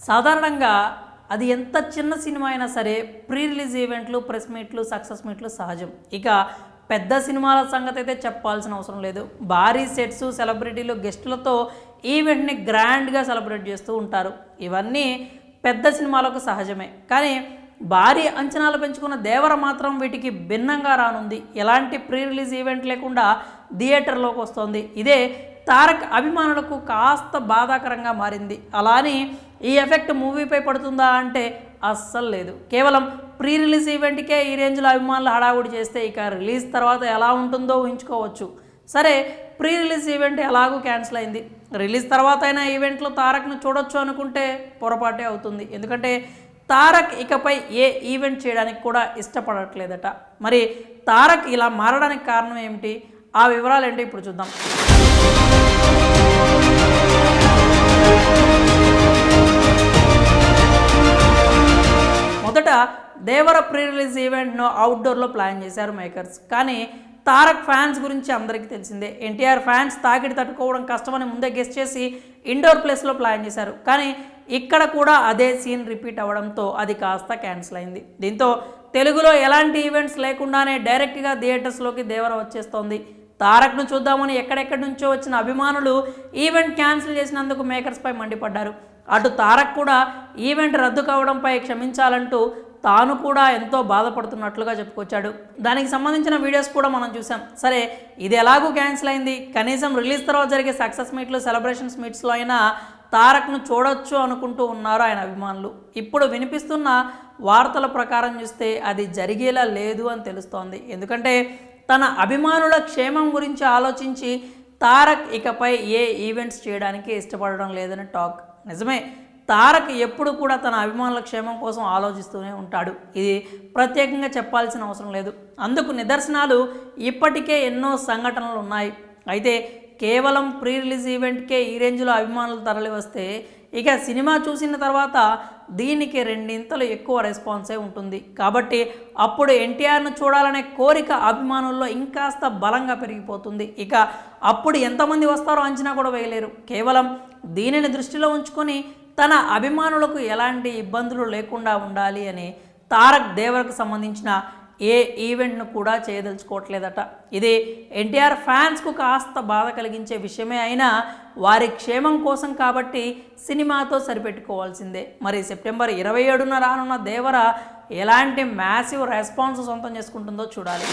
సాధారణంగా అది ఎంత చిన్న సినిమా అయినా సరే ప్రీ రిలీజ్ ఈవెంట్లు, ప్రెస్ మీట్లు, సక్సెస్ మీట్లు సహజం. ఇక పెద్ద సినిమాల సంగతి అయితే చెప్పాల్సిన అవసరం లేదు. భారీ సెట్స్, సెలబ్రిటీలు, గెస్టులతో ఈవెంట్ని గ్రాండ్గా సెలబ్రేట్ చేస్తూ ఉంటారు. ఇవన్నీ పెద్ద సినిమాలకు సహజమే. కానీ భారీ అంచనాలు పెంచుకున్న దేవర మాత్రం వీటికి భిన్నంగా రానుంది. ఎలాంటి ప్రీ రిలీజ్ ఈవెంట్ లేకుండా థియేటర్లోకి వస్తుంది. ఇదే తారక్ అభిమానులకు కాస్త బాధాకరంగా మారింది. అలానే ఈ ఎఫెక్ట్ మూవీపై పడుతుందా అంటే అస్సలు లేదు. కేవలం ప్రీ రిలీజ్ ఈవెంట్కే ఈ రేంజ్లో అభిమానులు హడావుడి చేస్తే ఇక రిలీజ్ తర్వాత ఎలా ఉంటుందో ఊహించుకోవచ్చు. సరే, ప్రీ రిలీజ్ ఈవెంట్ ఎలాగూ క్యాన్సిల్ అయింది. రిలీజ్ తర్వాత అయినా ఈవెంట్లో తారక్ను చూడొచ్చు అనుకుంటే పొరపాటే అవుతుంది. ఎందుకంటే తారక్ ఇకపై ఏ ఈవెంట్ చేయడానికి కూడా ఇష్టపడట్లేదట. మరి తారక్ ఇలా మారడానికి కారణం ఏమిటి? ఆ వివరాలు ఏంటో ఇప్పుడు చూద్దాం. మొదట దేవర ప్రీ రిలీజ్ ఈవెంట్ను అవుట్డోర్లో ప్లాన్ చేశారు మేకర్స్. కానీ తారక్ ఫ్యాన్స్ గురించి అందరికీ తెలిసిందే. ఎన్టీఆర్ ఫ్యాన్స్ తాకిడి తట్టుకోవడం కష్టమని ముందే గెస్ చేసి ఇండోర్ ప్లేస్లో ప్లాన్ చేశారు. కానీ ఇక్కడ కూడా అదే సీన్ రిపీట్ అవ్వడంతో అది కాస్త క్యాన్సిల్ అయింది. దీంతో తెలుగులో ఎలాంటి ఈవెంట్స్ లేకుండానే డైరెక్ట్గా థియేటర్స్లోకి దేవర వచ్చేస్తోంది. తారక్ను చూద్దామని ఎక్కడెక్కడి నుంచో వచ్చిన అభిమానులు ఈవెంట్ క్యాన్సిల్ చేసినందుకు మేకర్స్పై మండిపడ్డారు. అటు తారక్ కూడా ఈవెంట్ రద్దు కావడంపై క్షమించాలంటూ తాను కూడా ఎంతో బాధపడుతున్నట్లుగా చెప్పుకొచ్చాడు. దానికి సంబంధించిన వీడియోస్ కూడా మనం చూసాం. సరే, ఇది ఎలాగూ క్యాన్సిల్ అయింది, కనీసం రిలీజ్ తర్వాత జరిగే సక్సెస్ మీట్లు, సెలబ్రేషన్స్ మీట్స్లో అయినా తారక్ను చూడొచ్చు అనుకుంటూ ఉన్నారు ఆయన అభిమానులు. ఇప్పుడు వినిపిస్తున్న వార్తల ప్రకారం చూస్తే అది జరిగేలా లేదు అని తెలుస్తోంది. ఎందుకంటే తన అభిమానుల క్షేమం గురించి ఆలోచించి తారక్ ఇకపై ఏ ఈవెంట్స్ చేయడానికి ఇష్టపడడం లేదని టాక్. నిజమే, తారక్ ఎప్పుడు కూడా తన అభిమానుల క్షేమం కోసం ఆలోచిస్తూనే ఉంటాడు. ఇది ప్రత్యేకంగా చెప్పాల్సిన అవసరం లేదు. అందుకు నిదర్శనాలు ఇప్పటికే ఎన్నో సంఘటనలు ఉన్నాయి. అయితే కేవలం ప్రీ రిలీజ్ ఈవెంట్కే ఈ రేంజ్లో అభిమానులు తరలి వస్తే ఇక సినిమా చూసిన తర్వాత దీనికి రెండింతలు ఎక్కువ రెస్పాన్సే ఉంటుంది. కాబట్టి అప్పుడు ఎన్టీఆర్ను చూడాలనే కోరిక అభిమానుల్లో ఇంకాస్త బలంగా పెరిగిపోతుంది. ఇక అప్పుడు ఎంతమంది వస్తారో అంచనా కూడా వేయలేరు. కేవలం దీనిని దృష్టిలో ఉంచుకొని తన అభిమానులకు ఎలాంటి ఇబ్బందులు లేకుండా ఉండాలి అని తారక్ దేవరకు సంబంధించిన ఏ ఈవెంట్ను కూడా చేయదలుచుకోవట్లేదట. ఇది ఎన్టీఆర్ ఫ్యాన్స్కు కాస్త బాధ కలిగించే విషయమే అయినా వారి క్షేమం కోసం కాబట్టి సినిమాతో సరిపెట్టుకోవాల్సిందే. మరి సెప్టెంబర్ 27న రానున్న దేవర ఎలాంటి మ్యాసివ్ రెస్పాన్స్ సొంతం చేసుకుంటుందో చూడాలి.